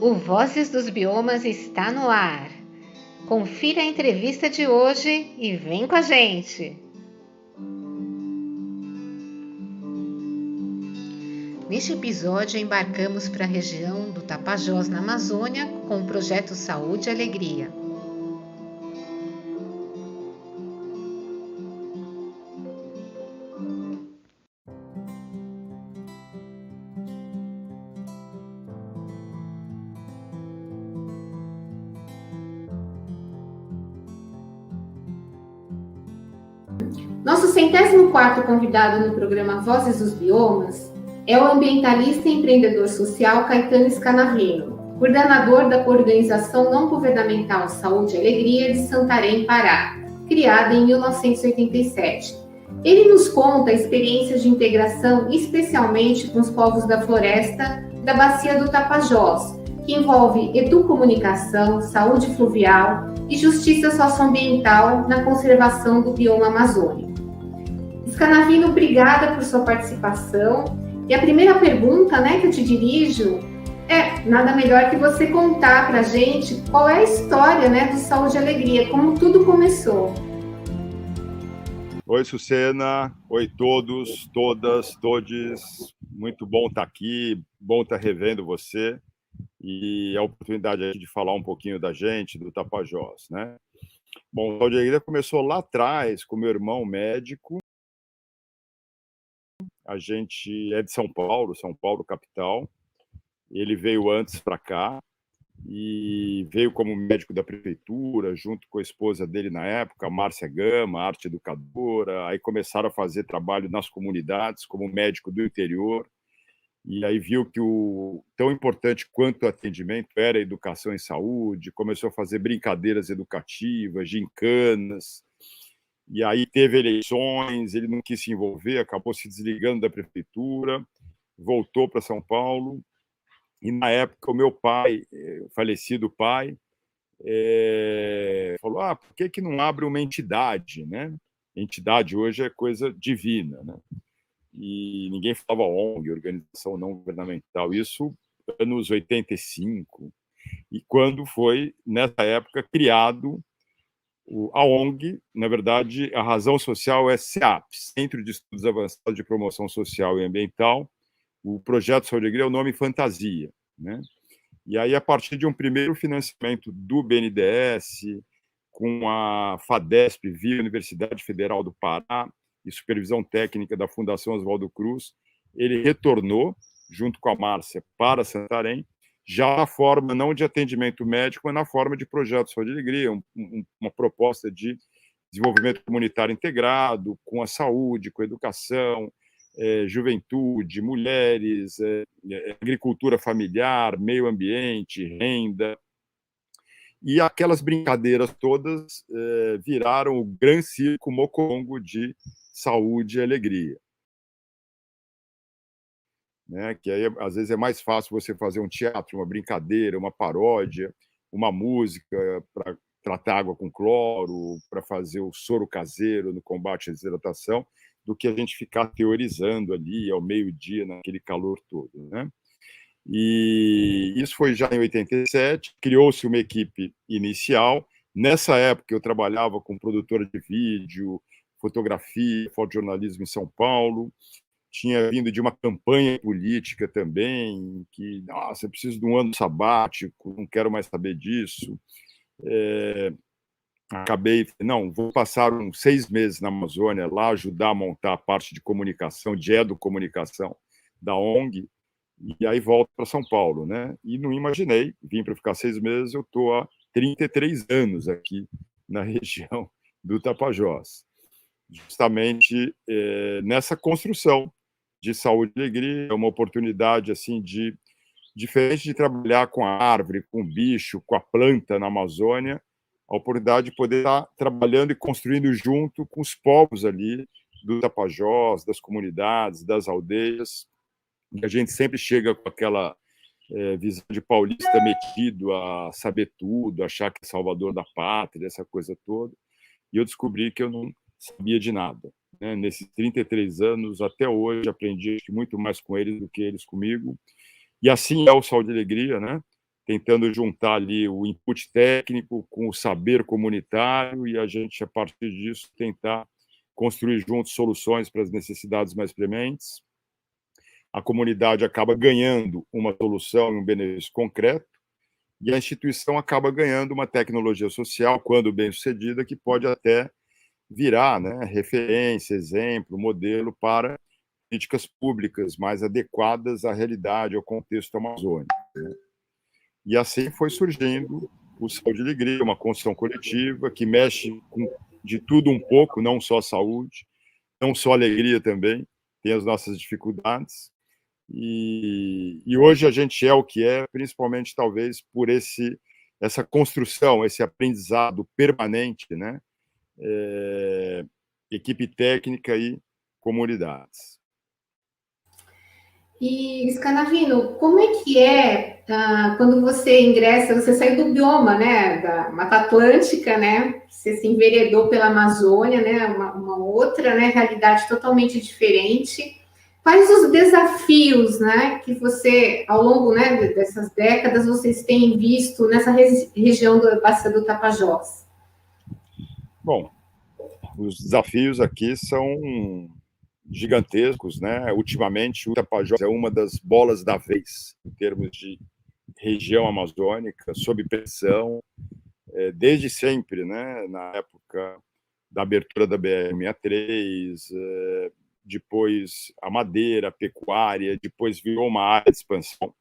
O Vozes dos Biomas está no ar. Confira a entrevista de hoje e vem com a gente! Neste episódio, embarcamos para a região do Tapajós, na Amazônia, com o projeto Saúde e Alegria. Nosso 104º convidado no programa Vozes dos Biomas é o ambientalista e empreendedor social Caetano Scanavino, coordenador da organização não governamental Saúde e Alegria de Santarém, Pará, criada em 1987. Ele nos conta a experiência de integração, especialmente com os povos da floresta da Bacia do Tapajós, que envolve educomunicação, saúde fluvial e justiça socioambiental na conservação do bioma amazônico. Scanavino, obrigada por sua participação. E a primeira pergunta, que eu te dirijo é nada melhor que você contar para a gente qual é a história, do Saúde e Alegria, como tudo começou. Oi, Sucena. Oi, todos, todas, todes. Muito bom estar aqui, bom estar revendo você e a oportunidade de falar um pouquinho da gente, do Tapajós, né? Bom, a Saúde e Alegria começou lá atrás com meu irmão médico. A gente é de São Paulo capital. Ele veio antes para cá e veio como médico da prefeitura, junto com a esposa dele na época, Márcia Gama, arte educadora. Aí começaram a fazer trabalho nas comunidades como médico do interior. E aí viu que o tão importante quanto o atendimento era a educação em saúde, começou a fazer brincadeiras educativas, gincanas. E aí teve eleições, ele não quis se envolver, acabou se desligando da prefeitura, voltou para São Paulo. E na época o meu pai, falecido pai, falou: por que não abre uma entidade, né? Entidade hoje é coisa divina, né? E ninguém falava ONG, organização não governamental, isso anos 85. E quando foi, nessa época, criado a ONG, na verdade, a razão social é CEAP, Centro de Estudos Avançados de Promoção Social e Ambiental. O projeto Saúde e Alegria é o nome fantasia, né? E aí, a partir de um primeiro financiamento do BNDES, com a FADESP, via Universidade Federal do Pará, e supervisão técnica da Fundação Oswaldo Cruz, ele retornou, junto com a Márcia, para Santarém, já na forma não de atendimento médico, mas na forma de projeto de saúde e alegria, uma proposta de desenvolvimento comunitário integrado, com a saúde, com a educação, juventude, mulheres, agricultura familiar, meio ambiente, renda. E aquelas brincadeiras todas viraram o Gran Circo Mocongo de saúde e alegria. Né? Que aí, às vezes, é mais fácil você fazer um teatro, uma brincadeira, uma paródia, uma música para tratar água com cloro, para fazer o soro caseiro no combate à desidratação, do que a gente ficar teorizando ali ao meio-dia, naquele calor todo, né? E isso foi já em 87, criou-se uma equipe inicial. Nessa época, eu trabalhava com produtora de vídeo, fotografia, fotojornalismo em São Paulo. Tinha vindo de uma campanha política também, que, nossa, eu preciso de um ano sabático, não quero mais saber disso. Acabei, não, vou passar uns 6 meses na Amazônia, lá ajudar a montar a parte de comunicação, de educomunicação da ONG, e aí volto para São Paulo, né? E não imaginei, vim para ficar 6 meses, eu estou há 33 anos aqui na região do Tapajós, justamente nessa construção de saúde e alegria. É uma oportunidade assim de, diferente de trabalhar com a árvore, com o bicho, com a planta na Amazônia, a oportunidade de poder estar trabalhando e construindo junto com os povos ali do Tapajós, das comunidades, das aldeias. E a gente sempre chega com aquela visão de paulista metido a saber tudo, achar que é salvador da pátria, essa coisa toda. E eu descobri que eu não sabia de nada. Né? Nesses 33 anos, até hoje, aprendi muito mais com eles do que eles comigo. E assim é o Saúde e Alegria, né? tentando juntar ali o input técnico com o saber comunitário e a gente, a partir disso, tentar construir juntos soluções para as necessidades mais prementes. A comunidade acaba ganhando uma solução e um benefício concreto, e a instituição acaba ganhando uma tecnologia social, quando bem-sucedida, que pode até virar, né, referência, exemplo, modelo para políticas públicas mais adequadas à realidade, ao contexto amazônico, né? E assim foi surgindo o Saúde e Alegria, uma construção coletiva que mexe com de tudo um pouco, não só saúde, não só alegria também, tem as nossas dificuldades. E hoje a gente é o que é, principalmente talvez por essa construção, esse aprendizado permanente, né? Equipe técnica e comunidades. E, Scanavino, como é que quando você ingressa, você saiu do bioma, né, da Mata Atlântica, né, você se enveredou pela Amazônia, né, uma outra, né, realidade totalmente diferente. Quais os desafios, né, que você, ao longo, né, dessas décadas, vocês têm visto nessa região da Bacia do Tapajós? Bom, os desafios aqui são gigantescos, né? Ultimamente, o Tapajós é uma das bolas da vez em termos de região amazônica, sob pressão, desde sempre, né? Na época da abertura da BR-63, depois a madeira, a pecuária, depois virou uma área de expansão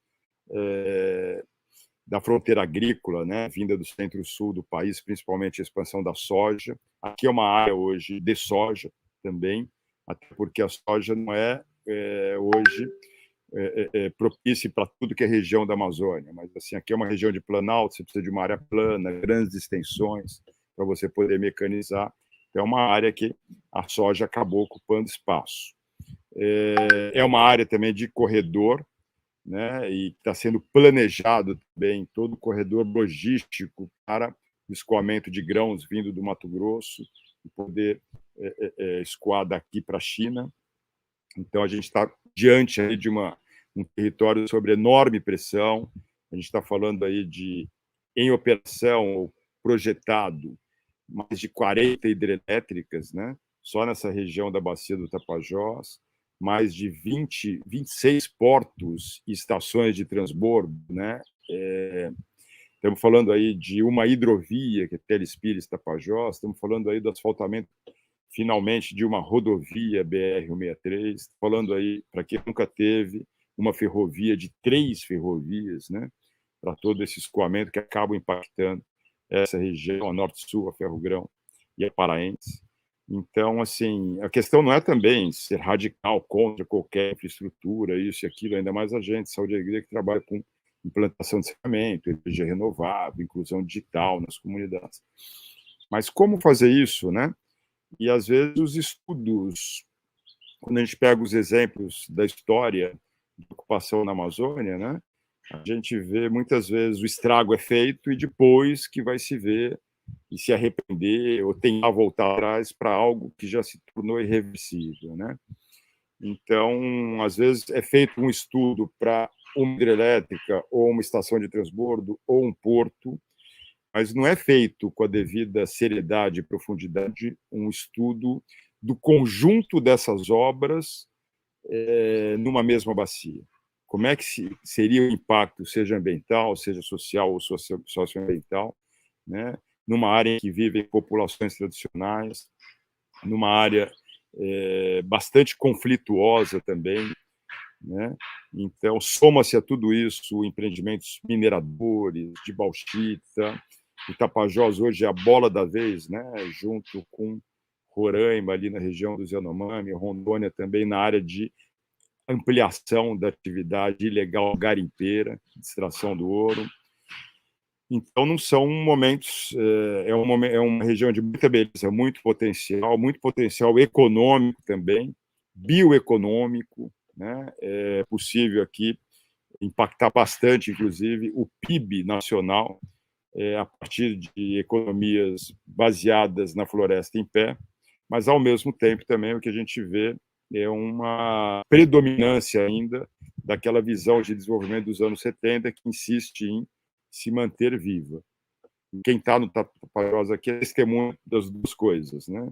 da fronteira agrícola, né, vinda do centro-sul do país, principalmente a expansão da soja. Aqui é uma área hoje de soja também, até porque a soja não é hoje propícia para tudo que é região da Amazônia, mas assim, aqui é uma região de planalto, você precisa de uma área plana, grandes extensões para você poder mecanizar. É uma área que a soja acabou ocupando espaço. É uma área também de corredor, né, e está sendo planejado também todo o corredor logístico para o escoamento de grãos vindo do Mato Grosso e poder escoar daqui para a China. Então, a gente está diante aí de um território sob enorme pressão. A gente está falando aí em operação ou projetado, mais de 40 hidrelétricas, né, só nessa região da Bacia do Tapajós, mais de 26 portos e estações de transbordo, né? Estamos falando aí de uma hidrovia, que é Telespires-Tapajós, estamos falando aí do asfaltamento, finalmente, de uma rodovia BR-163, falando aí, para quem nunca teve, uma ferrovia de 3 ferrovias, né? Para todo esse escoamento que acaba impactando essa região, a Norte-Sul, a Ferrogrão e a Paraense. Então, assim, a questão não é também ser radical contra qualquer infraestrutura, isso e aquilo, ainda mais a gente, Saúde e Alegria, que trabalha com implantação de saneamento, energia renovável, inclusão digital nas comunidades. Mas como fazer isso, né? E, às vezes, os estudos, quando a gente pega os exemplos da história de ocupação na Amazônia, né? A gente vê, muitas vezes, o estrago é feito e depois que vai se ver e se arrepender ou tentar voltar atrás para algo que já se tornou irreversível, né? Então, às vezes, é feito um estudo para uma hidrelétrica ou uma estação de transbordo ou um porto, mas não é feito com a devida seriedade e profundidade um estudo do conjunto dessas obras numa mesma bacia. Como é que seria o impacto, seja ambiental, seja social ou socioambiental, né? Numa área em que vivem populações tradicionais, numa área bastante conflituosa também, né? Então, soma-se a tudo isso empreendimentos mineradores, de bauxita. O Tapajós hoje é a bola da vez, né? Junto com Roraima, ali na região do Yanomami, Rondônia também na área de ampliação da atividade ilegal garimpeira, extração do ouro. Então, não são momentos... É uma região de muita beleza, muito potencial econômico também, bioeconômico, né? É possível aqui impactar bastante, inclusive, o PIB nacional a partir de economias baseadas na floresta em pé, mas, ao mesmo tempo, também o que a gente vê é uma predominância ainda daquela visão de desenvolvimento dos anos 70 que insiste em se manter viva. E quem está no Tapajós aqui é testemunho das duas coisas, né?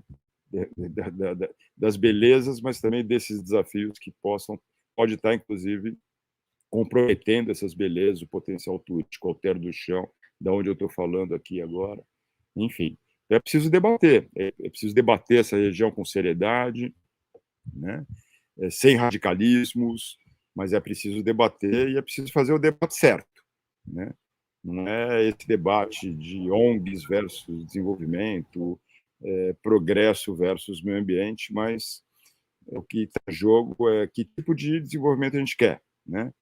Das belezas, mas também desses desafios que pode estar, inclusive, comprometendo essas belezas, o potencial turístico, altero do chão, da onde eu estou falando aqui agora. Enfim, é preciso debater. É preciso debater essa região com seriedade, né? Sem radicalismos, mas é preciso debater e é preciso fazer o debate certo, né? Não é esse debate de ONGs versus desenvolvimento, progresso versus meio ambiente, mas o que está em jogo é que tipo de desenvolvimento a gente quer, né?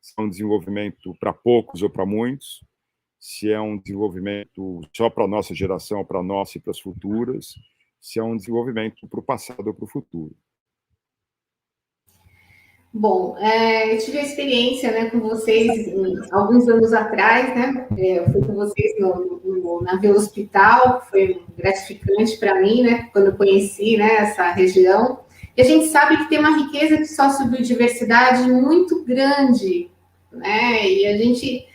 Se é um desenvolvimento para poucos ou para muitos, se é um desenvolvimento só para a nossa geração, para a nossa e para as futuras, se é um desenvolvimento para o passado ou para o futuro. Bom, eu tive a experiência, né, com vocês alguns anos atrás, né? Eu fui com vocês no navio hospital, foi gratificante para mim, né? Quando eu conheci, né, essa região. E a gente sabe que tem uma riqueza de sociobiodiversidade muito grande, né? E a gente,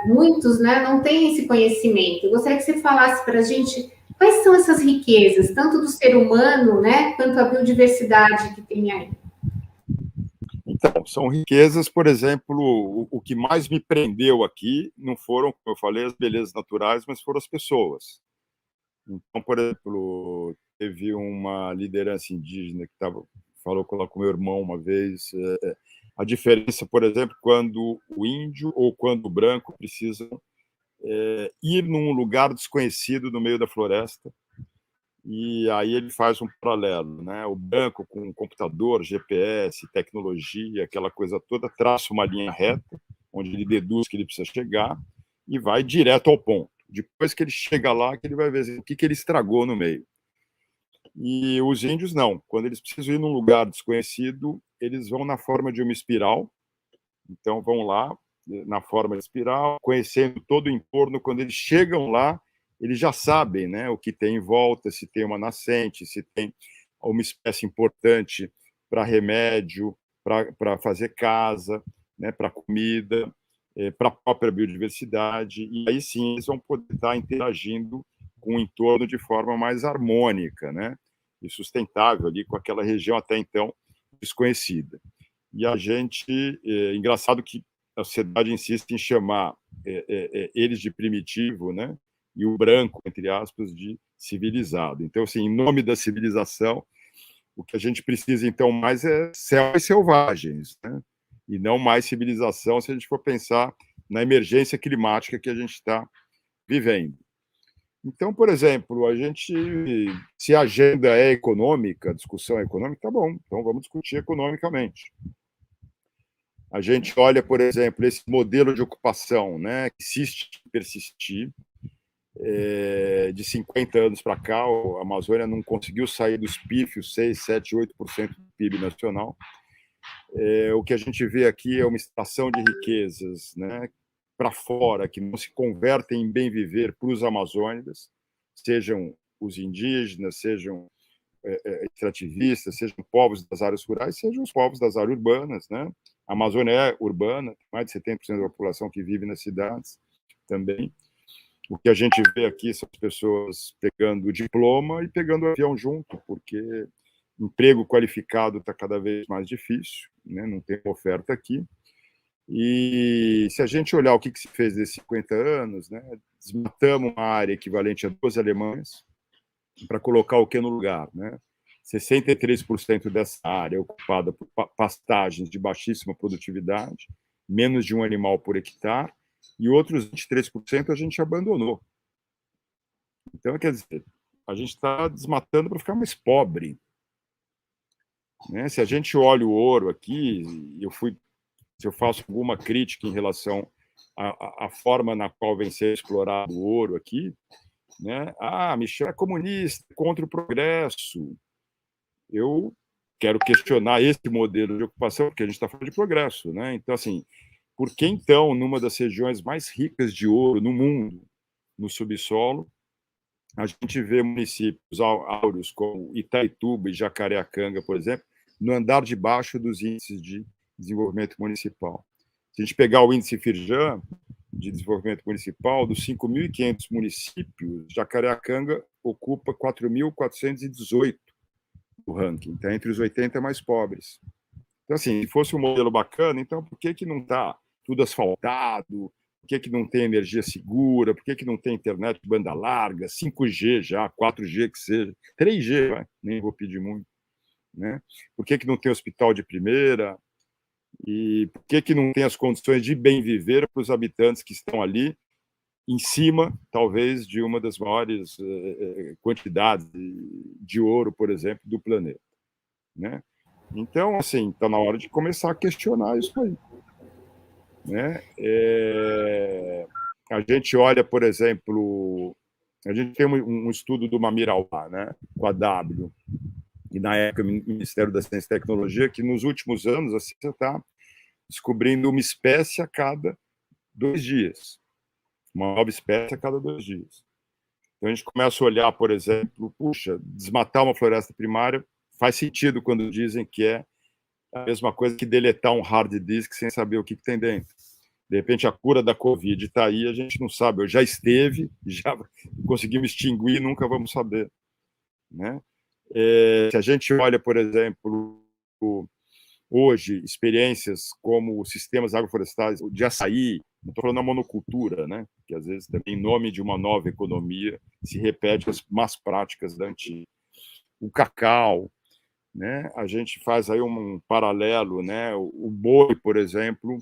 muitos, né, não têm esse conhecimento. Eu gostaria que você falasse para a gente quais são essas riquezas, tanto do ser humano, né, quanto a biodiversidade que tem aí. Então, são riquezas, por exemplo, o que mais me prendeu aqui não foram, como eu falei, as belezas naturais, mas foram as pessoas. Então, por exemplo, teve uma liderança indígena que falou com meu irmão uma vez, a diferença, por exemplo, quando o índio ou quando o branco precisam ir num lugar desconhecido no meio da floresta, e aí ele faz um paralelo, né? O branco com computador, GPS, tecnologia, aquela coisa toda, traça uma linha reta, onde ele deduz que ele precisa chegar e vai direto ao ponto. Depois que ele chega lá, que ele vai ver o que ele estragou no meio. E os índios não. Quando eles precisam ir num lugar desconhecido, eles vão na forma de uma espiral. Então vão lá na forma de espiral, conhecendo todo o entorno. Quando eles chegam lá, eles já sabem, né, o que tem em volta, se tem uma nascente, se tem uma espécie importante para remédio, para fazer casa, né, para comida, para a própria biodiversidade. E aí sim eles vão poder estar interagindo com o entorno de forma mais harmônica, né, e sustentável ali com aquela região até então desconhecida. E a gente, engraçado que a sociedade insiste em chamar eles de primitivo, né? E o branco, entre aspas, de civilizado. Então, assim, em nome da civilização, o que a gente precisa, então, mais é selvas selvagens, né? E não mais civilização se a gente for pensar na emergência climática que a gente está vivendo. Então, por exemplo, se a agenda é econômica, a discussão é econômica, tá bom, então vamos discutir economicamente. A gente olha, por exemplo, esse modelo de ocupação, né, que insiste em persistir. De 50 anos para cá, a Amazônia não conseguiu sair dos pífios 6, 7, 8% do PIB nacional. O que a gente vê aqui é uma extração de riquezas, né, para fora, que não se convertem em bem viver para os amazônicos, sejam os indígenas, sejam extrativistas, sejam povos das áreas rurais, sejam os povos das áreas urbanas, né? A Amazônia é urbana, mais de 70% da população que vive nas cidades também. O que a gente vê aqui são as pessoas pegando diploma e pegando avião junto, porque emprego qualificado está cada vez mais difícil, né? Não tem oferta aqui. E se a gente olhar o que se fez nesses 50 anos, né? Desmatamos uma área equivalente a 2 Alemanhas para colocar o que no lugar, né? 63% dessa área é ocupada por pastagens de baixíssima produtividade, menos de um animal por hectare, e outros 23% a gente abandonou. Então, quer dizer, a gente está desmatando para ficar mais pobre, né? Se a gente olha o ouro aqui, se eu faço alguma crítica em relação à forma na qual vem sendo explorado o ouro aqui, né? Michel é comunista, contra o progresso. Eu quero questionar esse modelo de ocupação, porque a gente está falando de progresso, né? Então, assim, por que então, numa das regiões mais ricas de ouro no mundo, no subsolo, a gente vê municípios áureos como Itaituba e Jacareacanga, por exemplo, no andar de baixo dos índices de desenvolvimento municipal? Se a gente pegar o índice Firjan, de desenvolvimento municipal, dos 5.500 municípios, Jacareacanga ocupa 4.418 do ranking, está entre os 80 mais pobres. Então, assim, se fosse um modelo bacana, então por que não está tudo asfaltado? Por que não tem energia segura? Por que não tem internet de banda larga, 5G já, 4G que seja, 3G, vai, nem vou pedir muito, né? Por que não tem hospital de primeira? E por que não tem as condições de bem viver para os habitantes que estão ali, em cima, talvez, de uma das maiores quantidades de ouro, por exemplo, do planeta, né? Então, assim, está na hora de começar a questionar isso aí, né? A gente olha, por exemplo, a gente tem um estudo do Mamir Alba, né, com a W, e na época o Ministério da Ciência e Tecnologia, que nos últimos anos assim, você está descobrindo uma espécie a cada 2 dias, uma nova espécie a cada 2 dias. Então a gente começa a olhar, por exemplo, puxa, desmatar uma floresta primária faz sentido quando dizem que é a mesma coisa que deletar um hard disk sem saber o que tem dentro. De repente, a cura da Covid está aí, a gente não sabe. Eu já esteve, já conseguimos extinguir e nunca vamos saber, né? Se a gente olha, por exemplo, hoje, experiências como sistemas agroflorestais de açaí, não estou falando da monocultura, né? Que às vezes também, em nome de uma nova economia, se repete as más práticas da antiga. O cacau, né? A gente faz aí um paralelo, né? O boi, por exemplo,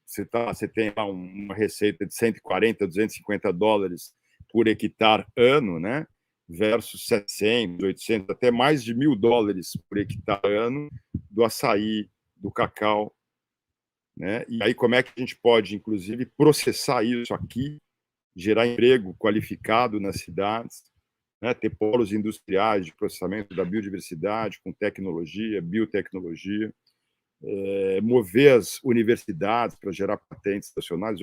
você tem lá uma receita de 140, 250 dólares por hectare ano, né? Versus 700, 800, até mais de $1.000 por hectare ano do açaí, do cacau, né? E aí como é que a gente pode, inclusive, processar isso aqui, gerar emprego qualificado nas cidades, né? Ter polos industriais de processamento da biodiversidade com tecnologia, biotecnologia, mover as universidades para gerar patentes nacionais.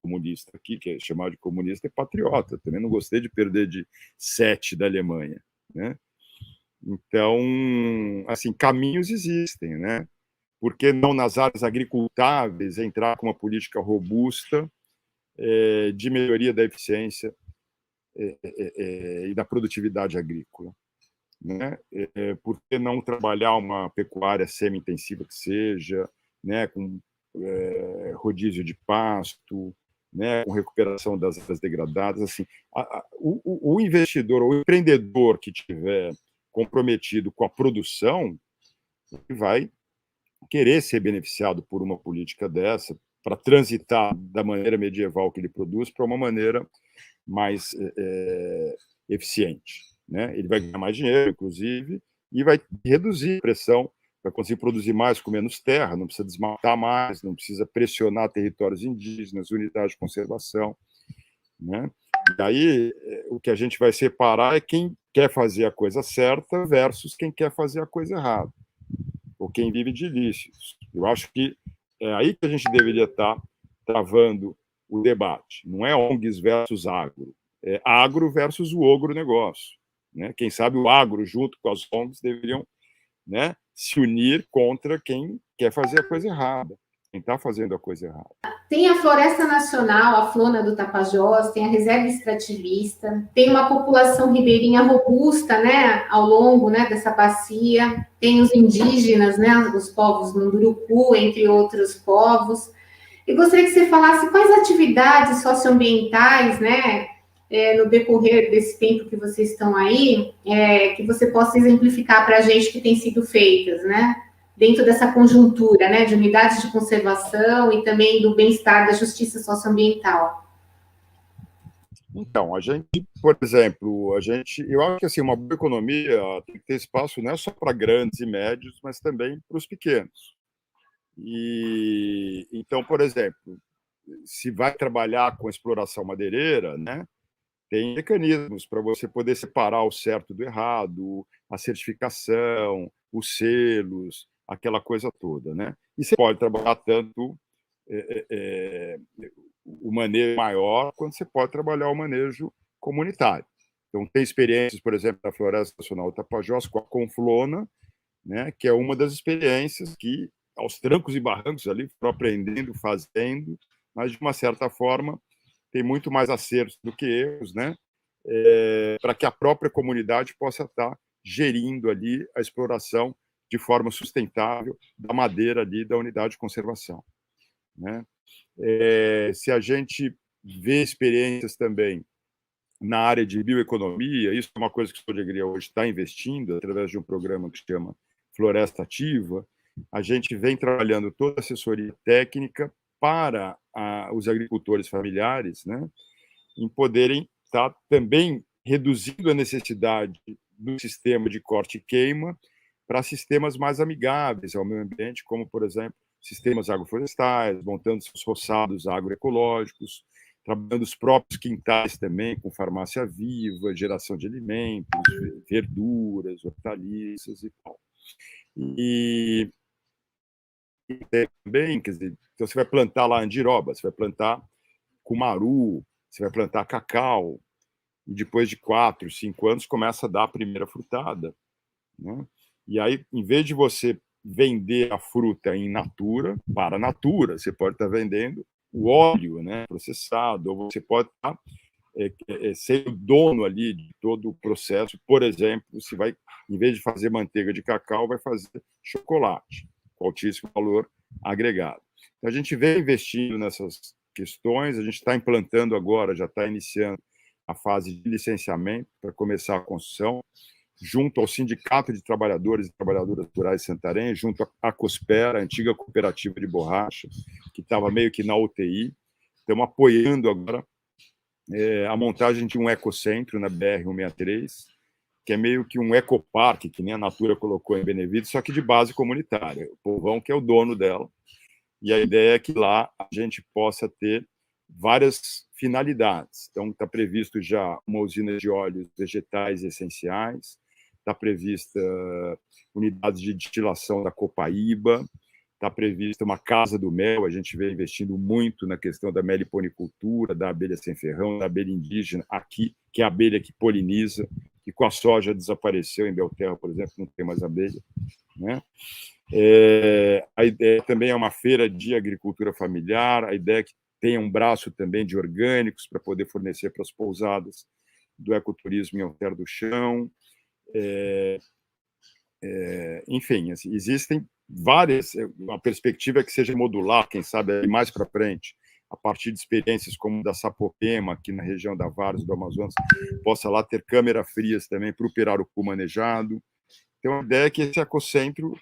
Comunista aqui, que é chamado de comunista, é patriota. Também não gostei de perder de 7 da Alemanha, né? Então, assim, caminhos existem, né? Por que não nas áreas agricultáveis entrar com uma política robusta de melhoria da eficiência e da produtividade agrícola, né? Por que não trabalhar uma pecuária semi-intensiva que seja, né? Com rodízio de pasto, né, com recuperação das áreas degradadas, assim, o investidor, o empreendedor que tiver comprometido com a produção, vai querer ser beneficiado por uma política dessa, para transitar da maneira medieval que ele produz para uma maneira mais eficiente, né? Ele vai ganhar mais dinheiro, inclusive, e vai reduzir a pressão, vai conseguir produzir mais com menos terra, não precisa desmatar mais, não precisa pressionar territórios indígenas, unidades de conservação, né? E aí o que a gente vai separar é quem quer fazer a coisa certa versus quem quer fazer a coisa errada, ou quem vive de ilícitos. Eu acho que é aí que a gente deveria estar travando o debate. Não é ONGs versus agro, é agro versus o agronegócio, né? Quem sabe o agro, junto com as ONGs, deveriam, né, se unir contra quem quer fazer a coisa errada, quem está fazendo a coisa errada. Tem a Floresta Nacional, a Flona do Tapajós, tem a Reserva Extrativista, tem uma população ribeirinha robusta, né, ao longo, né, dessa bacia, tem os indígenas, né, os povos Munduruku, entre outros povos. Eu gostaria que você falasse quais atividades socioambientais, né, no decorrer desse tempo que vocês estão aí, que você possa exemplificar para a gente que têm sido feitas, né, dentro dessa conjuntura, né, de unidades de conservação e também do bem-estar da justiça socioambiental. Então, a gente, por exemplo, eu acho que assim, uma boa economia tem que ter espaço não é só para grandes e médios, mas também para os pequenos. E então, por exemplo, se vai trabalhar com exploração madeireira, né, tem mecanismos para você poder separar o certo do errado, a certificação, os selos, aquela coisa toda, né? E você pode trabalhar tanto o manejo maior quanto você pode trabalhar o manejo comunitário. Então, tem experiências, por exemplo, da Floresta Nacional do Tapajós com a Conflona, né, que é uma das experiências que aos trancos e barrancos ali, foram aprendendo, fazendo, mas, de uma certa forma, tem muito mais acertos do que erros, né? Para que a própria comunidade possa estar gerindo ali a exploração de forma sustentável da madeira ali da unidade de conservação, né? Se a gente vê experiências também na área de bioeconomia, isso é uma coisa que o Sou de Alegria hoje está investindo, através de um programa que se chama Floresta Ativa. A gente vem trabalhando toda a assessoria técnica para os agricultores familiares, né, em poderem estar também reduzindo a necessidade do sistema de corte e queima para sistemas mais amigáveis ao meio ambiente, como, por exemplo, sistemas agroflorestais, montando seus roçados agroecológicos, trabalhando os próprios quintais também, com farmácia viva, geração de alimentos, verduras, hortaliças e tal. E também, quer dizer, então você vai plantar lá andiroba, você vai plantar cumaru, você vai plantar cacau, e depois de 4, 5 anos começa a dar a primeira frutada, né? E aí, em vez de você vender a fruta in natura, para a natura, você pode estar vendendo o óleo, né, processado, ou você pode estar ser o dono ali de todo o processo. Por exemplo, você vai, em vez de fazer manteiga de cacau, vai fazer chocolate, com altíssimo valor agregado. Então, a gente vem investindo nessas questões, a gente está implantando agora, já está iniciando a fase de licenciamento para começar a construção, junto ao Sindicato de Trabalhadores e Trabalhadoras Rurais de Santarém, junto à Cospera, a antiga cooperativa de borracha, que estava meio que na UTI. Estamos apoiando agora a montagem de um ecocentro na BR-163, que é meio que um ecoparque, que nem a Natura colocou em Benevides, só que de base comunitária. O povão que é o dono dela. E a ideia é que lá a gente possa ter várias finalidades. Então, está previsto já uma usina de óleos vegetais essenciais, está prevista unidades de destilação da copaíba, está prevista uma casa do mel, a gente vem investindo muito na questão da meliponicultura, da abelha sem ferrão, da abelha indígena aqui, que é a abelha que poliniza, que com a soja desapareceu, em Belterra, por exemplo, não tem mais abelha, né? A ideia também é uma feira de agricultura familiar, a ideia é que tenha um braço também de orgânicos para poder fornecer para as pousadas do ecoturismo em Alter do Chão. Enfim, assim, existem várias, a perspectiva é que seja modular, quem sabe mais para frente, a partir de experiências como da Sapopema, aqui na região da Várzea do Amazonas, possa lá ter câmeras frias também para o pirarucu manejado. Então, a ideia é que esse ecocentro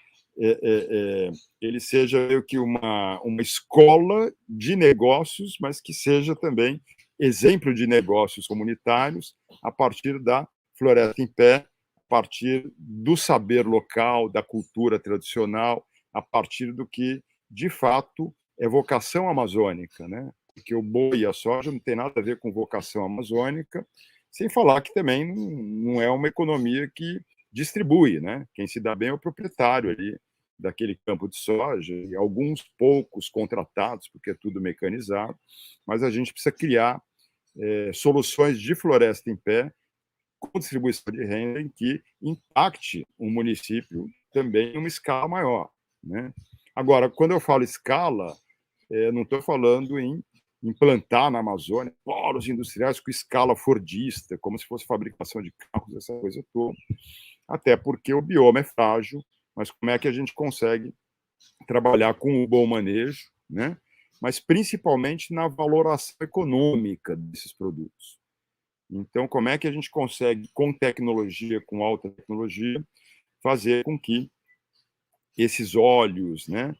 ele seja meio que uma escola de negócios, mas que seja também exemplo de negócios comunitários a partir da Floresta em Pé, a partir do saber local, da cultura tradicional, a partir do que, de fato, é vocação amazônica, né? Porque o boi e a soja não tem nada a ver com vocação amazônica, sem falar que também não é uma economia que distribui, né? Quem se dá bem é o proprietário ali daquele campo de soja, e alguns poucos contratados, porque é tudo mecanizado, mas a gente precisa criar soluções de floresta em pé, com distribuição de renda, em que impacte um município também em uma escala maior, né? Agora, quando eu falo escala, não estou falando em implantar na Amazônia polos industriais com escala fordista, como se fosse fabricação de carros, essa coisa toda, até porque o bioma é frágil, mas como é que a gente consegue trabalhar com o bom manejo, né? Mas principalmente na valoração econômica desses produtos. Então, como é que a gente consegue, com tecnologia, com alta tecnologia, fazer com que esses óleos, né,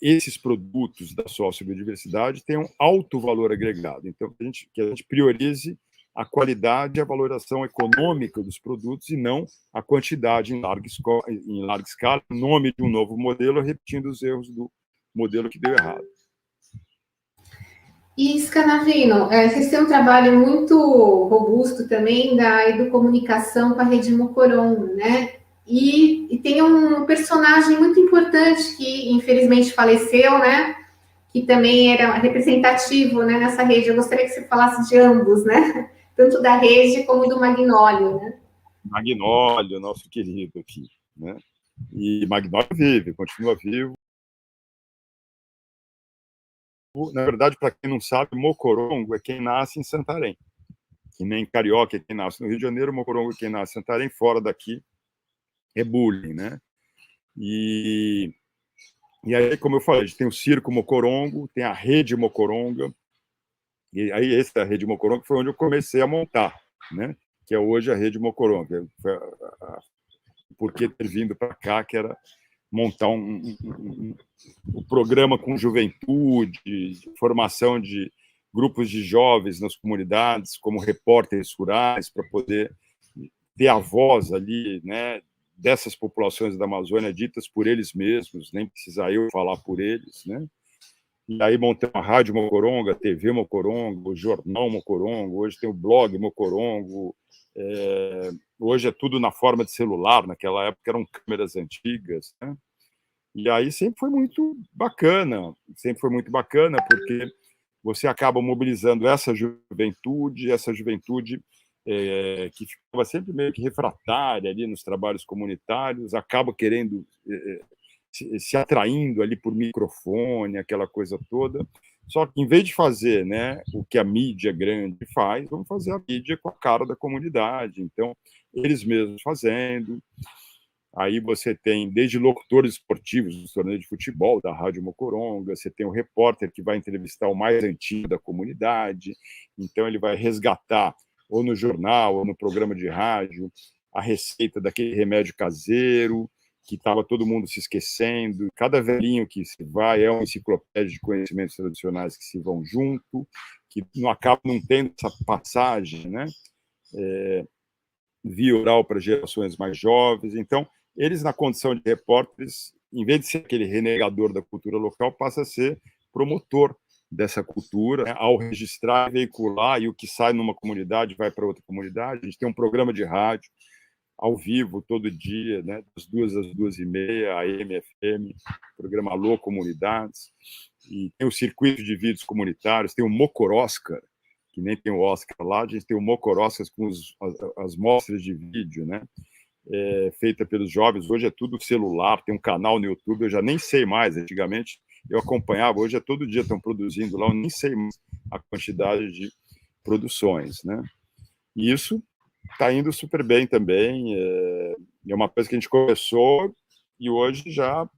esses produtos da sociobiodiversidade tenham alto valor agregado? Então, que a gente priorize a qualidade e a valoração econômica dos produtos e não a quantidade em larga escala, em nome de um novo modelo, repetindo os erros do modelo que deu errado. E, Scanavino, vocês têm um trabalho muito robusto também da educomunicação com a Rede Mocoron, né? E tem um personagem muito importante que, infelizmente, faleceu, né? Que também era representativo, né, nessa rede. Eu gostaria que você falasse de ambos, né? Tanto da rede como do Magnólio, né? Magnólio, nosso querido aqui, né? E Magnólio vive, continua vivo. Na verdade, para quem não sabe, mocorongo é quem nasce em Santarém. Que nem carioca é quem nasce no Rio de Janeiro, mocorongo é quem nasce em Santarém, fora daqui é bullying, né? E aí, como eu falei, a gente tem o Circo Mocorongo, tem a Rede Mocoronga, e aí essa Rede Mocoronga foi onde eu comecei a montar, né? Que é hoje a Rede Mocoronga. Por que ter vindo para cá, que era montar um programa com juventude, formação de grupos de jovens nas comunidades, como repórteres rurais, para poder ter a voz ali, né, dessas populações da Amazônia ditas por eles mesmos, nem precisar eu falar por eles, né? E aí montamos a Rádio Mocoronga, a TV Mocorongo, o Jornal Mocorongo, hoje tem o blog Mocorongo, hoje é tudo na forma de celular, naquela época eram câmeras antigas, né? E aí sempre foi muito bacana, porque você acaba mobilizando essa juventude que ficava sempre meio que refratária ali nos trabalhos comunitários, acaba querendo se atraindo ali por microfone, aquela coisa toda. Só que, em vez de fazer, né, o que a mídia grande faz, vamos fazer a mídia com a cara da comunidade. Então, eles mesmos fazendo. Aí você tem desde locutores esportivos dos torneios de futebol, da Rádio Mocoronga, você tem o repórter que vai entrevistar o mais antigo da comunidade, então ele vai resgatar, ou no jornal, ou no programa de rádio, a receita daquele remédio caseiro, que estava todo mundo se esquecendo. Cada velhinho que se vai é uma enciclopédia de conhecimentos tradicionais que se vão junto, que não acaba não tendo essa passagem, né? Via oral para gerações mais jovens. Então, eles, na condição de repórteres, em vez de ser aquele renegador da cultura local, passa a ser promotor dessa cultura, né? Ao registrar, veicular, e o que sai numa comunidade vai para outra comunidade. A gente tem um programa de rádio ao vivo todo dia, né? Das 2 às 2h30, AM, FM, programa Alô Comunidades, e tem o circuito de vídeos comunitários, tem o Mocoroscar, que nem tem o Oscar lá, a gente tem o Mocoroscas com as mostras de vídeo, né? Feita pelos jovens, hoje é tudo celular, tem um canal no YouTube, eu já nem sei mais, antigamente eu acompanhava, hoje é todo dia estão produzindo lá, eu nem sei mais a quantidade de produções, né? E isso está indo super bem também, é uma coisa que a gente começou e hoje já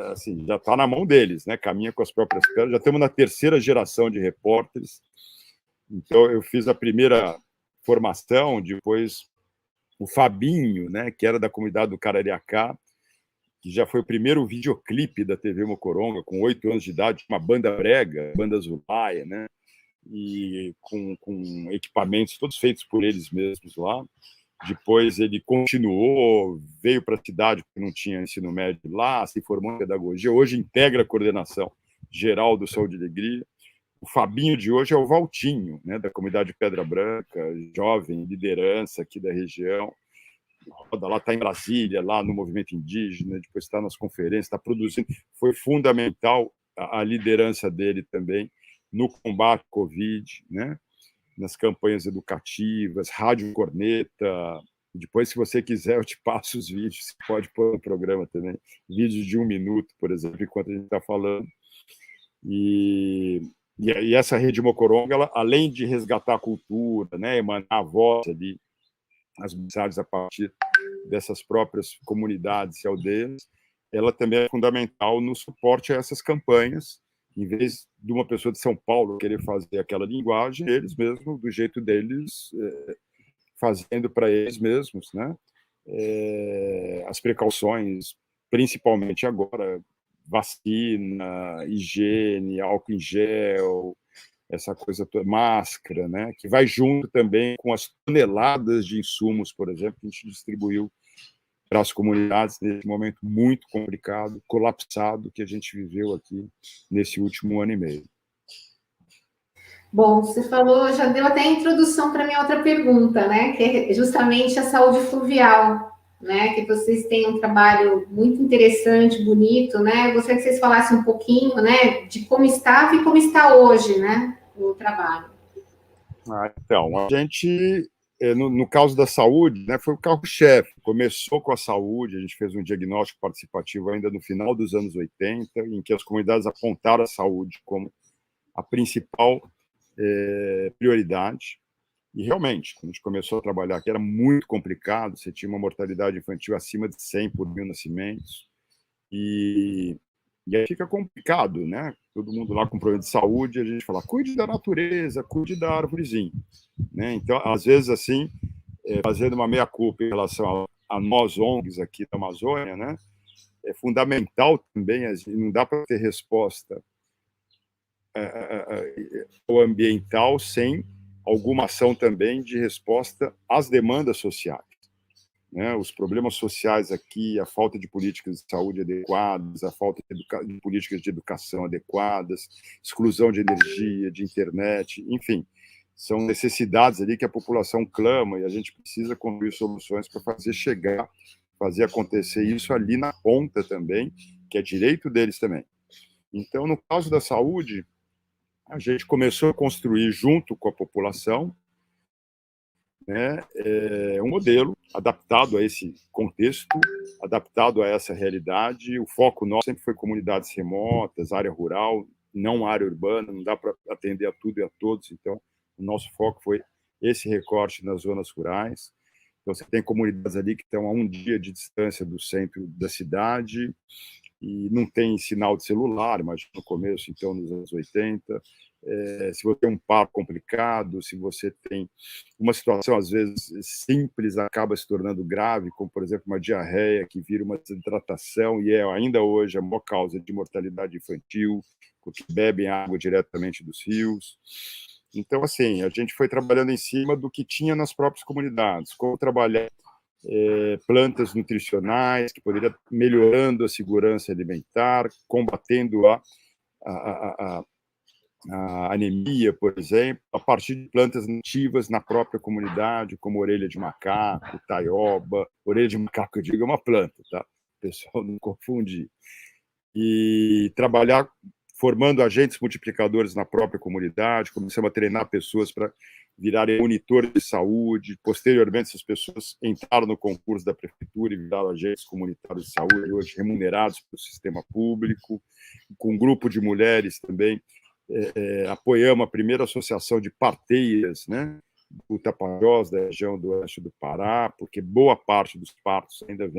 assim, já está na mão deles, né? Caminha com as próprias pernas, já estamos na 3ª geração de repórteres. Então eu fiz a primeira formação, depois o Fabinho, né, que era da comunidade do Carariacá, que já foi o primeiro videoclipe da TV Mocoronga, com 8 anos de idade, uma banda brega, banda Zulaia, né, e com equipamentos todos feitos por eles mesmos lá. Depois ele continuou, veio para a cidade, porque não tinha ensino médio lá, se formou em pedagogia, hoje integra a coordenação geral do Saúde e Alegria. O Fabinho de hoje é o Valtinho, né, da comunidade Pedra Branca, jovem, liderança aqui da região. Roda lá, está em Brasília, lá no movimento indígena, depois está nas conferências, está produzindo. Foi fundamental a liderança dele também no combate à Covid, né, nas campanhas educativas, Rádio Corneta. Depois, se você quiser, eu te passo os vídeos, você pode pôr no programa também. Vídeos de 1 minuto, por exemplo, enquanto a gente está falando. E essa Rede Mocoronga, ela, além de resgatar a cultura, né, emanar a voz ali, as mensagens a partir dessas próprias comunidades e aldeias, ela também é fundamental no suporte a essas campanhas. Em vez de uma pessoa de São Paulo querer fazer aquela linguagem, eles mesmos, do jeito deles, fazendo para eles mesmos, né, as precauções, principalmente agora, vacina, higiene, álcool em gel, essa coisa toda, máscara, né? Que vai junto também com as toneladas de insumos, por exemplo, que a gente distribuiu para as comunidades nesse momento muito complicado, colapsado, que a gente viveu aqui nesse último ano e meio. Bom, você falou, já deu até a introdução para a minha outra pergunta, né? Que é justamente a saúde fluvial, né? Que vocês têm um trabalho muito interessante, bonito, né? Eu gostaria que vocês falassem um pouquinho, né? De como estava e como está hoje, né? O trabalho. Então, a gente, no caso da saúde, né, foi o carro-chefe. Começou com a saúde, a gente fez um diagnóstico participativo ainda no final dos anos 80, em que as comunidades apontaram a saúde como a principal prioridade. E, realmente, quando a gente começou a trabalhar aqui, era muito complicado, você tinha uma mortalidade infantil acima de 100 por mil nascimentos, e aí fica complicado, né? Todo mundo lá com problema de saúde, a gente fala, cuide da natureza, cuide da árvorezinha, né? Então, às vezes, assim, fazendo uma meia-culpa em relação a nós, ONGs aqui da Amazônia, né? É fundamental também, não dá para ter resposta ambiental sem alguma ação também de resposta às demandas sociais, né? Os problemas sociais aqui, a falta de políticas de saúde adequadas, a falta de políticas de educação adequadas, exclusão de energia, de internet, enfim, são necessidades ali que a população clama e a gente precisa construir soluções para fazer chegar, fazer acontecer isso ali na ponta também, que é direito deles também. Então, no caso da saúde, a gente começou a construir junto com a população, né, um modelo adaptado a esse contexto, adaptado a essa realidade. O foco nosso sempre foi comunidades remotas, área rural, não área urbana, não dá para atender a tudo e a todos, então o nosso foco foi esse recorte nas zonas rurais. Então você tem comunidades ali que estão a 1 dia de distância do centro da cidade e não tem sinal de celular, imagina no começo, então, nos anos 80. Se você tem um parto complicado, se você tem uma situação, às vezes, simples, acaba se tornando grave, como, por exemplo, uma diarreia que vira uma desidratação e é, ainda hoje, a maior causa de mortalidade infantil, porque bebem água diretamente dos rios. Então, assim, a gente foi trabalhando em cima do que tinha nas próprias comunidades, como trabalhar plantas nutricionais, que poderia melhorando a segurança alimentar, combatendo a anemia, por exemplo, a partir de plantas nativas na própria comunidade, como orelha de macaco, taioba. Orelha de macaco, eu digo, é uma planta, tá? O pessoal não confunde. E trabalhar formando agentes multiplicadores na própria comunidade, começamos a treinar pessoas para virarem monitores de saúde. Posteriormente, essas pessoas entraram no concurso da prefeitura e viraram agentes comunitários de saúde, hoje remunerados pelo sistema público, com um grupo de mulheres também. Apoiamos a primeira associação de parteiras, né, do Tapajós, da região do oeste do Pará, porque boa parte dos partos ainda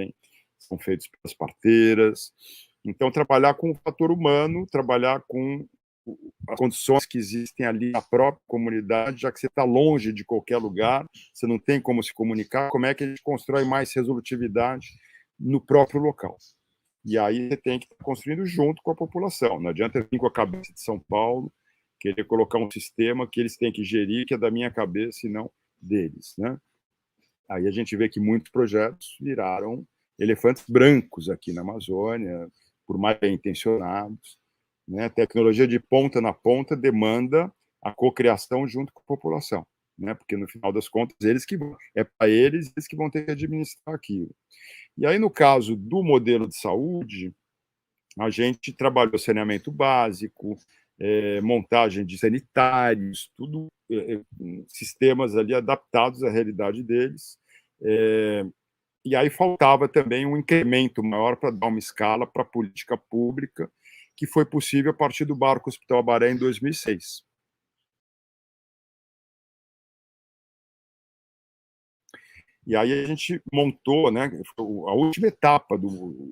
são feitos pelas parteiras. Então, trabalhar com o fator humano, trabalhar com as condições que existem ali na própria comunidade, já que você está longe de qualquer lugar, você não tem como se comunicar, como é que a gente constrói mais resolutividade no próprio local? E aí você tem que estar construindo junto com a população. Não adianta vir com a cabeça de São Paulo, querer colocar um sistema que eles têm que gerir, que é da minha cabeça e não deles, né? Aí a gente vê que muitos projetos viraram elefantes brancos aqui na Amazônia, por mais bem intencionados, né? Tecnologia de ponta na ponta demanda a cocriação junto com a população, né? Porque no final das contas é para eles que vão ter que administrar aquilo. E aí, no caso do modelo de saúde, a gente trabalhou saneamento básico, montagem de sanitários, tudo sistemas ali adaptados à realidade deles. E aí faltava também um incremento maior para dar uma escala para a política pública, que foi possível a partir do Barco Hospital Abaré em 2006. E aí a gente montou, né, a última etapa do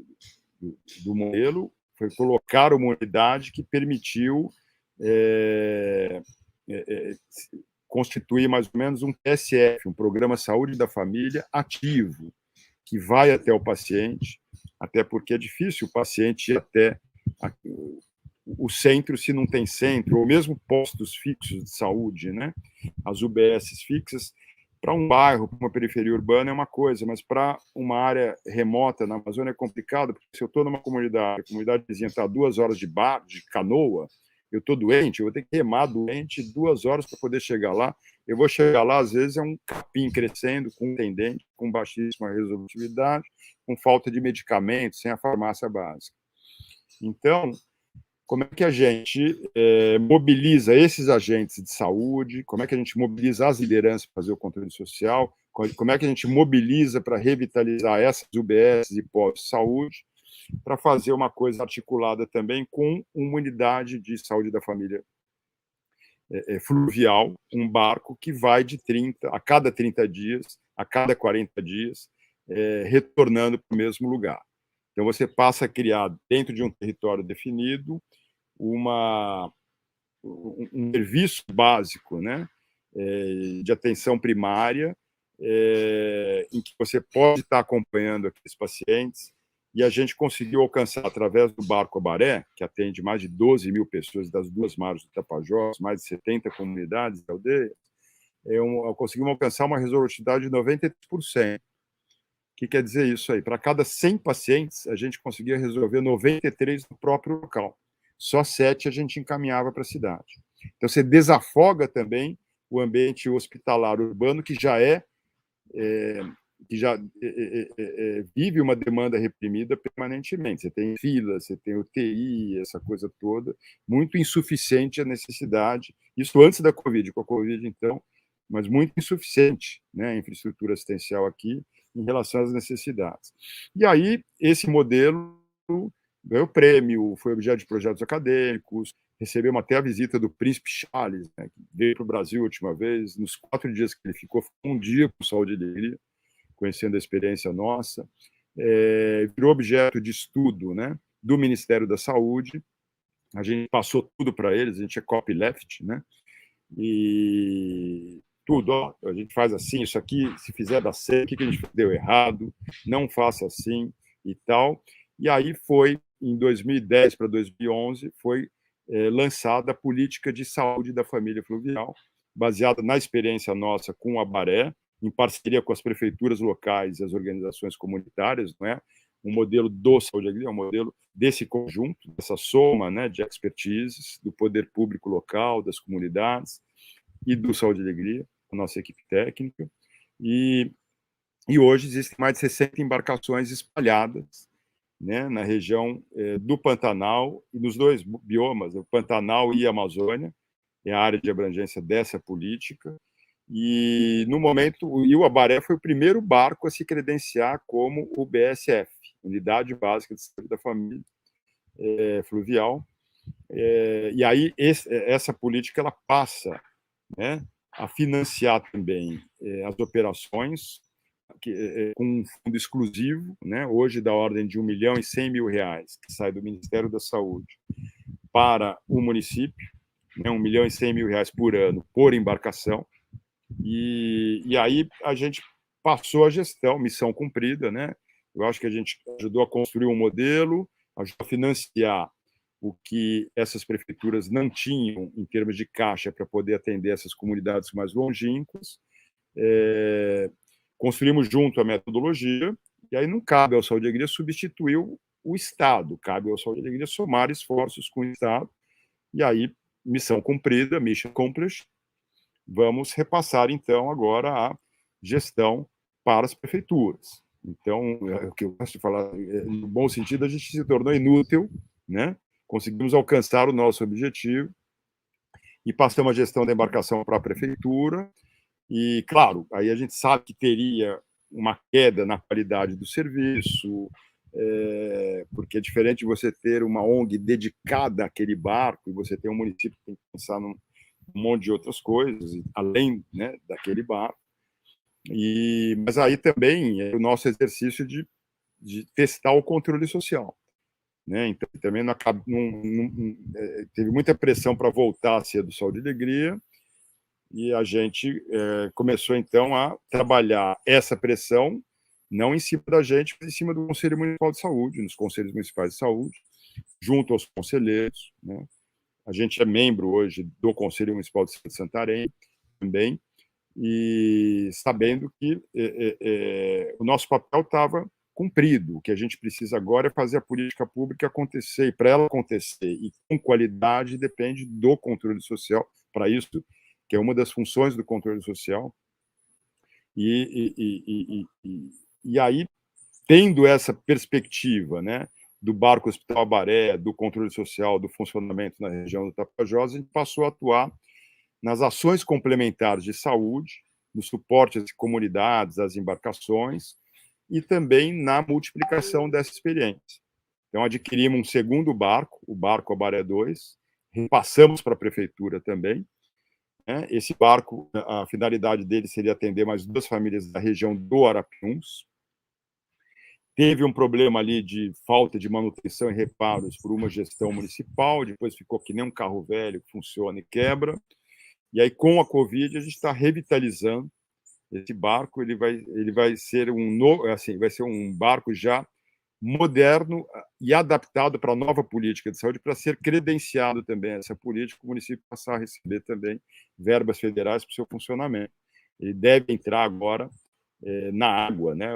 modelo foi colocar uma unidade que permitiu constituir mais ou menos um PSF, um Programa Saúde da Família ativo, que vai até o paciente, até porque é difícil o paciente ir até o centro se não tem centro, ou mesmo postos fixos de saúde, né? As UBSs fixas, para um bairro, para uma periferia urbana é uma coisa, mas para uma área remota na Amazônia é complicado, porque se eu estou numa comunidade, a comunidade vizinha está a 2 horas de canoa, eu estou doente, eu vou ter que remar doente 2 horas para poder chegar lá. Eu vou chegar lá, às vezes, é um capim crescendo, com um tendente, com baixíssima resolutividade, com falta de medicamentos, sem a farmácia básica. Então, como é que a gente mobiliza esses agentes de saúde, como é que a gente mobiliza as lideranças para fazer o controle social, como é que a gente mobiliza para revitalizar essas UBS e postos de saúde, para fazer uma coisa articulada também com uma unidade de saúde da família fluvial, um barco que vai a cada 30 dias, a cada 40 dias, retornando para o mesmo lugar. Então, você passa a criar, dentro de um território definido, um serviço básico, né, de atenção primária, em que você pode estar acompanhando aqueles pacientes, e a gente conseguiu alcançar, através do Barco Abaré, que atende mais de 12 mil pessoas das duas margens do Tapajós, mais de 70 comunidades e aldeias, conseguimos alcançar uma resolutividade de 93%. O que quer dizer isso aí? Para cada 100 pacientes, a gente conseguia resolver 93 no próprio local. Só 7 a gente encaminhava para a cidade. Então, você desafoga também o ambiente hospitalar urbano, que já vive uma demanda reprimida permanentemente. Você tem filas, você tem UTI, essa coisa toda, muito insuficiente a necessidade. Isso antes da Covid, com a Covid, então, mas muito insuficiente, né, a infraestrutura assistencial aqui em relação às necessidades. E aí, esse modelo ganhou prêmio, foi objeto de projetos acadêmicos, recebemos até a visita do Príncipe Charles, né, que veio para o Brasil a última vez, nos 4 dias que ele ficou um dia com Saúde e Alegria, conhecendo a experiência nossa, virou objeto de estudo, né, do Ministério da Saúde. A gente passou tudo para eles, a gente é copyleft, né, e tudo, ó, a gente faz assim, isso aqui, se fizer dar certo, o que a gente deu errado, não faça assim e tal. E aí foi, em 2010 para 2011, foi lançada a Política de Saúde da Família Fluvial, baseada na experiência nossa com a Abaré, em parceria com as prefeituras locais e as organizações comunitárias, não é? Um modelo do Saúde e Alegria, um modelo desse conjunto, dessa soma, né, de expertises do poder público local, das comunidades e do Saúde e Alegria, a nossa equipe técnica. E hoje existem mais de 60 embarcações espalhadas, né, na região do Pantanal e nos 2 biomas, o Pantanal e a Amazônia, é a área de abrangência dessa política. E, no momento, o Abaré foi o primeiro barco a se credenciar como o BSF, Unidade Básica de Saúde da Família Fluvial. E aí, essa política ela passa, né, a financiar também as operações com um fundo exclusivo, né, hoje da ordem de R$1.100.000, que sai do Ministério da Saúde para o município, né, R$1.100.000 por ano por embarcação. E aí a gente passou a gestão, missão cumprida, né? Eu acho que a gente ajudou a construir um modelo, ajudou a financiar o que essas prefeituras não tinham em termos de caixa para poder atender essas comunidades mais longínquas. Construímos junto a metodologia, e aí não cabe ao Saúde e Alegria substituir o Estado, cabe ao Saúde e Alegria somar esforços com o Estado, e aí, missão cumprida, mission accomplished. Vamos repassar, então, agora a gestão para as prefeituras. Então, o que eu gosto de falar, no bom sentido, a gente se tornou inútil, né? Conseguimos alcançar o nosso objetivo e passamos a gestão da embarcação para a prefeitura. E, claro, aí a gente sabe que teria uma queda na qualidade do serviço, porque é diferente você ter uma ONG dedicada àquele barco e você ter um município que tem que pensar num monte de outras coisas, além, né, daquele barco. Mas aí também é o nosso exercício de testar o controle social, né? Então, também teve muita pressão para voltar a ser do Saúde e Alegria, e a gente começou, então, a trabalhar essa pressão, não em cima da gente, mas em cima do Conselho Municipal de Saúde, nos Conselhos Municipais de Saúde, junto aos conselheiros, né? A gente é membro hoje do Conselho Municipal de Saúde de Santarém também, e sabendo que o nosso papel estava cumprido. O que a gente precisa agora é fazer a política pública acontecer, e para ela acontecer e com qualidade depende do controle social, para isso, que é uma das funções do controle social. E aí, tendo essa perspectiva, né, do Barco Hospital Abaré, do controle social, do funcionamento na região do Tapajós, a gente passou a atuar nas ações complementares de saúde, no suporte às comunidades, às embarcações, e também na multiplicação dessa experiência. Então, adquirimos um segundo barco, o Barco Abaré 2, repassamos para a prefeitura também, né? Esse barco, a finalidade dele seria atender mais 2 famílias da região do Arapiuns. Teve um problema ali de falta de manutenção e reparos por uma gestão municipal, depois ficou que nem um carro velho que funciona e quebra. E aí, com a Covid, a gente está revitalizando esse barco. Ele vai ser vai ser um barco já moderno e adaptado para a nova política de saúde, para ser credenciado também essa política, o município passar a receber também verbas federais para o seu funcionamento. Ele deve entrar agora na água, né?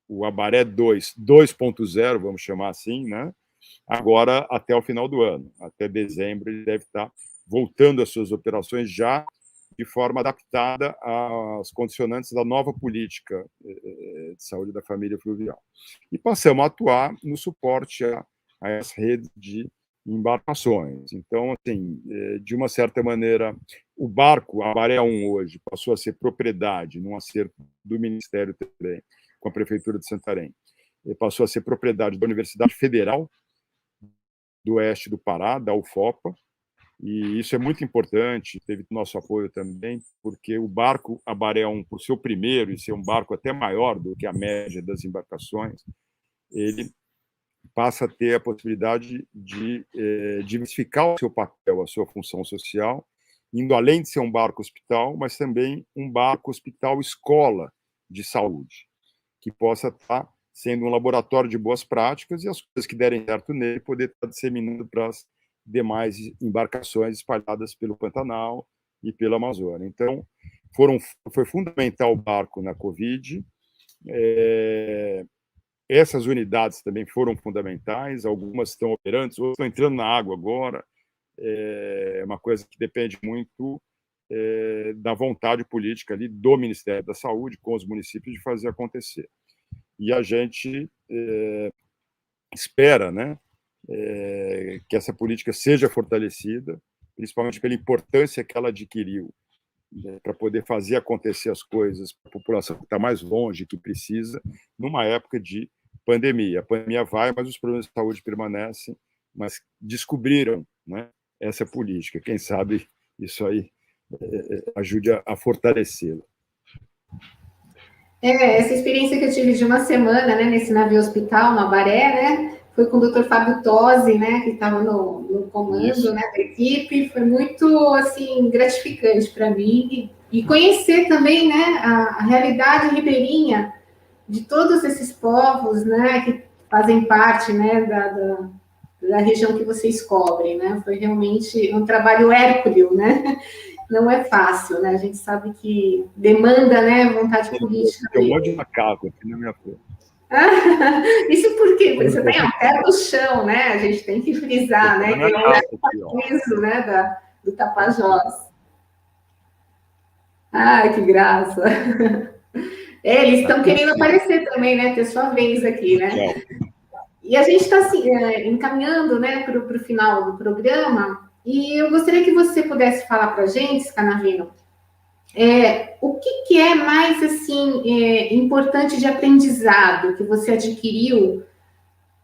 O Abaré 2.0, vamos chamar assim, né? Agora até o final do ano, até dezembro, ele deve estar voltando às suas operações já de forma adaptada às condicionantes da nova política de saúde da família fluvial. E passamos a atuar no suporte a essa rede de embarcações. Então, assim, de uma certa maneira, o barco, a Abaré 1 hoje, passou a ser propriedade, num acerto do Ministério também, com a Prefeitura de Santarém, passou a ser propriedade da Universidade Federal do Oeste do Pará, da UFOPA, e isso é muito importante, teve nosso apoio também, porque o barco Abaré 1, por ser o primeiro e ser um barco até maior do que a média das embarcações, ele passa a ter a possibilidade de diversificar o seu papel, a sua função social, indo além de ser um barco hospital, mas também um barco hospital escola de saúde, que possa estar sendo um laboratório de boas práticas e as coisas que derem certo nele poder estar disseminando para as demais embarcações espalhadas pelo Pantanal e pela Amazônia. Então, foi fundamental o barco na Covid. Essas unidades também foram fundamentais, algumas estão operantes, outras estão entrando na água agora. É uma coisa que depende muito da vontade política ali do Ministério da Saúde com os municípios de fazer acontecer. E a gente espera, né, que essa política seja fortalecida, principalmente pela importância que ela adquiriu, para poder fazer acontecer as coisas para a população que está mais longe, que precisa, numa época de pandemia. A pandemia vai, mas os problemas de saúde permanecem, mas descobriram, né, essa política. Quem sabe isso aí ajude a fortalecê-la. Essa experiência que eu tive de uma semana, né, nesse navio hospital, no Abaré, né, foi com o Dr. Fábio Tosi, né, que estava no comando, né, da equipe. Foi muito, assim, gratificante para mim e conhecer também, né, a realidade ribeirinha de todos esses povos, né, que fazem parte, né, da região que vocês cobrem, né. Foi realmente um trabalho hércules, né. Não é fácil, né? A gente sabe que demanda, né, vontade política. Tem um monte de macaco aqui na minha frente. Isso por quê? Porque você tem a terra no chão, né? A gente tem que frisar, né? Que é o peso, né, do Tapajós. Ai, que graça. Eles estão querendo aparecer também, né? Ter sua vez aqui, né? E a gente está assim, encaminhando, né, para o final do programa. E eu gostaria que você pudesse falar para a gente, Scanavino, o que é mais assim importante de aprendizado que você adquiriu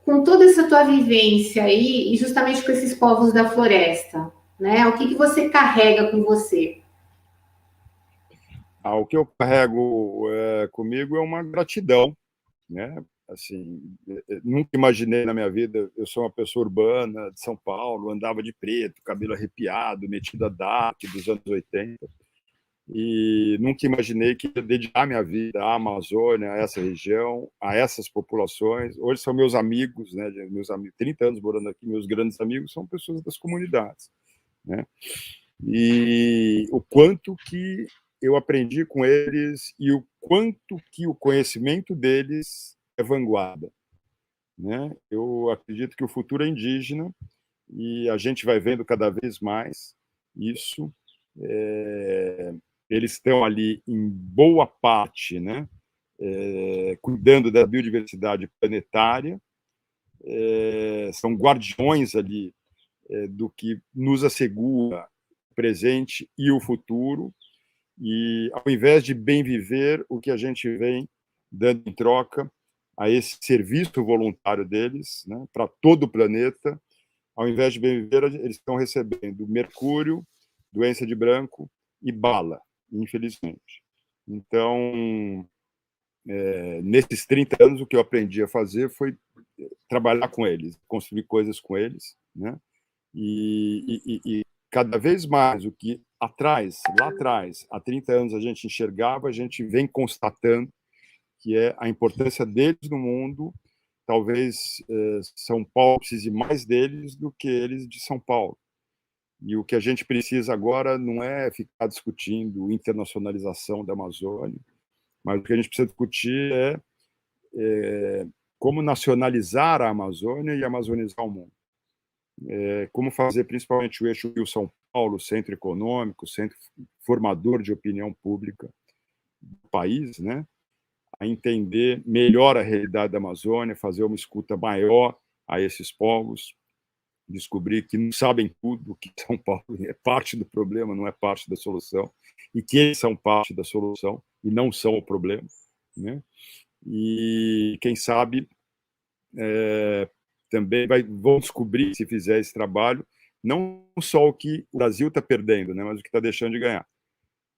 com toda essa tua vivência aí e justamente com esses povos da floresta, né? O que você carrega com você? O que eu carrego comigo é uma gratidão, né? Assim, nunca imaginei na minha vida, eu sou uma pessoa urbana de São Paulo, andava de preto, cabelo arrepiado, metido a dark dos anos 80, e nunca imaginei que ia dedicar minha vida à Amazônia, a essa região, a essas populações. Hoje são meus amigos, né? Meus amigos, 30 anos morando aqui, meus grandes amigos são pessoas das comunidades, né? E o quanto que eu aprendi com eles e o quanto que o conhecimento deles é vanguarda, né? Eu acredito que o futuro é indígena e a gente vai vendo cada vez mais isso. Eles estão ali em boa parte, né, cuidando da biodiversidade planetária, são guardiões ali do que nos assegura o presente e o futuro, e ao invés de bem viver, o que a gente vem dando em troca a esse serviço voluntário deles, né, para todo o planeta, ao invés de bem viver, eles estão recebendo mercúrio, doença de branco e bala, infelizmente. Então, nesses 30 anos, o que eu aprendi a fazer foi trabalhar com eles, construir coisas com eles, né? E cada vez mais o que lá atrás, há 30 anos a gente enxergava, a gente vem constatando que é a importância deles no mundo. Talvez São Paulo precise mais deles do que eles de São Paulo. E o que a gente precisa agora não é ficar discutindo internacionalização da Amazônia, mas o que a gente precisa discutir é como nacionalizar a Amazônia e amazonizar o mundo. Como fazer principalmente o eixo Rio-São Paulo, centro econômico, centro formador de opinião pública do país, né? A entender melhor a realidade da Amazônia, fazer uma escuta maior a esses povos, descobrir que não sabem tudo, que São Paulo é parte do problema, não é parte da solução, e que eles são parte da solução e não são o problema, né? E quem sabe também vão descobrir, se fizer esse trabalho, não só o que o Brasil está perdendo, né, mas o que está deixando de ganhar,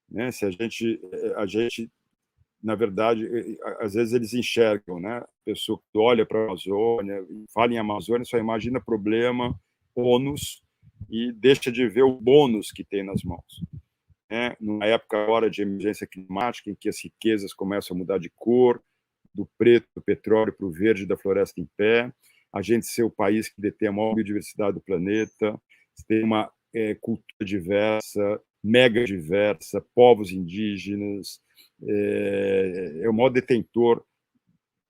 né? Se a gente, na verdade, às vezes eles enxergam, né? A pessoa que olha para a Amazônia, fala em Amazônia, só imagina problema, ônus, e deixa de ver o bônus que tem nas mãos, né? Numa época agora de emergência climática, em que as riquezas começam a mudar de cor, do preto do petróleo para o verde da floresta em pé, a gente ser o país que detém a maior biodiversidade do planeta, tem uma cultura diversa, mega diversa, povos indígenas, é o maior detentor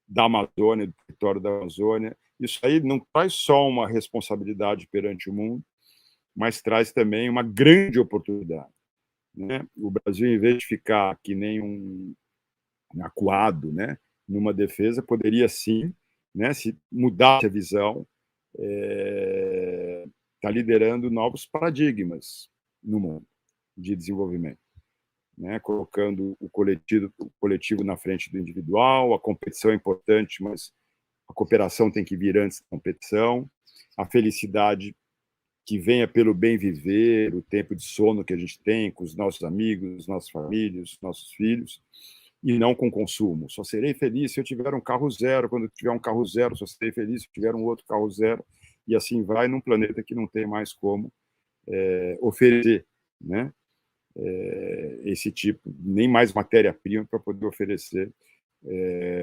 da Amazônia, do território da Amazônia. Isso aí não traz só uma responsabilidade perante o mundo, mas traz também uma grande oportunidade, né? O Brasil, em vez de ficar que nem um acuado, né, numa defesa, poderia sim, né, se mudasse a visão, está liderando novos paradigmas no mundo de desenvolvimento, né, colocando o coletivo na frente do individual. A competição é importante, mas a cooperação tem que vir antes da competição. A felicidade que venha pelo bem viver, o tempo de sono que a gente tem com os nossos amigos, nossas famílias, nossos filhos, e não com consumo. Só serei feliz se eu tiver um carro zero, quando eu tiver um carro zero, só serei feliz se eu tiver um outro carro zero, e assim vai, num planeta que não tem mais como oferecer, né, esse tipo, nem mais matéria-prima para poder oferecer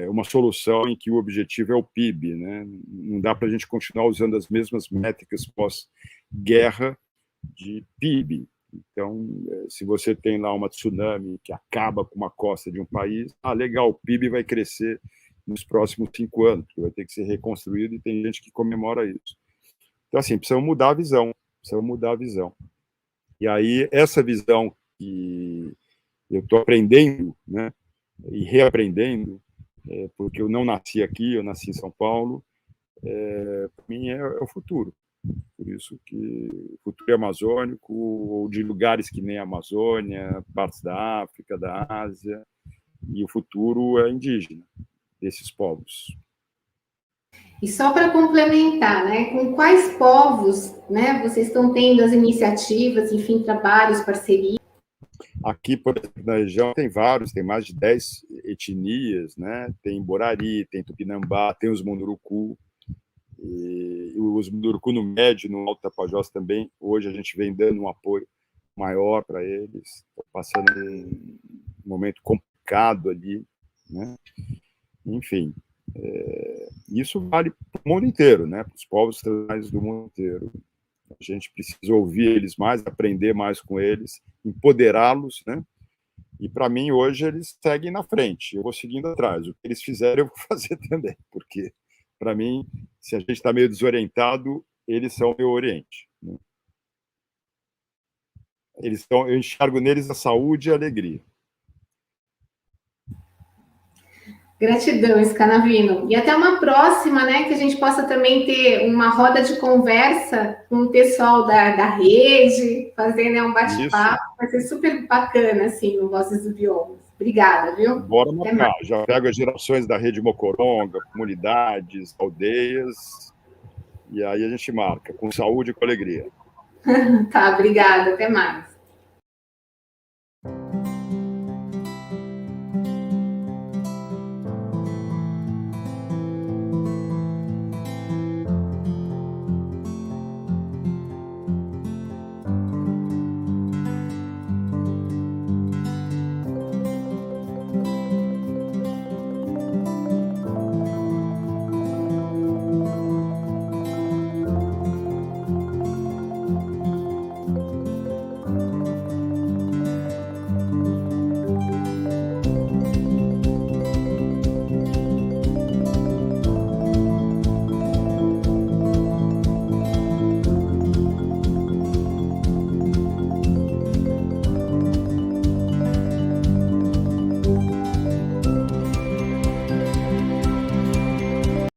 uma solução em que o objetivo é o PIB, né? Não dá para a gente continuar usando as mesmas métricas pós-guerra de PIB. Então, se você tem lá uma tsunami que acaba com uma costa de um país, legal, o PIB vai crescer nos próximos 5 anos, porque vai ter que ser reconstruído, e tem gente que comemora isso. Então, assim, precisamos mudar a visão. E aí, essa visão que eu estou aprendendo, né, e reaprendendo, porque eu não nasci aqui, eu nasci em São Paulo, para mim é o futuro. Por isso que o futuro é amazônico, ou de lugares que nem a Amazônia, partes da África, da Ásia, e o futuro é indígena, desses povos. E só para complementar, né, com quais povos, né, vocês estão tendo as iniciativas, enfim, trabalhos, parcerias? Aqui, por exemplo, na região tem vários, tem mais de 10 etnias, né? Tem Borari, tem Tupinambá, tem os Munduruku, e os Munduruku no Médio, no Alto Tapajós também. Hoje a gente vem dando um apoio maior para eles, passando um momento complicado ali, né? Enfim, isso vale para o mundo inteiro, né? Para os povos tradicionais do mundo inteiro. A gente precisa ouvir eles mais, aprender mais com eles, empoderá-los, né? E, para mim, hoje, eles seguem na frente. Eu vou seguindo atrás. O que eles fizerem, eu vou fazer também. Porque, para mim, se a gente está meio desorientado, eles são o meu oriente, né? Eu enxergo neles a saúde e a alegria. Gratidão, Scanavino. E até uma próxima, né? Que a gente possa também ter uma roda de conversa com o pessoal da rede, fazer, né, um bate-papo. Vai ser super bacana, assim, no Vozes do Biomas. Obrigada, viu? Bora marcar. Já pego as gerações da Rede Mocoronga, comunidades, aldeias, e aí a gente marca, com saúde e com alegria. Tá, obrigada. Até mais.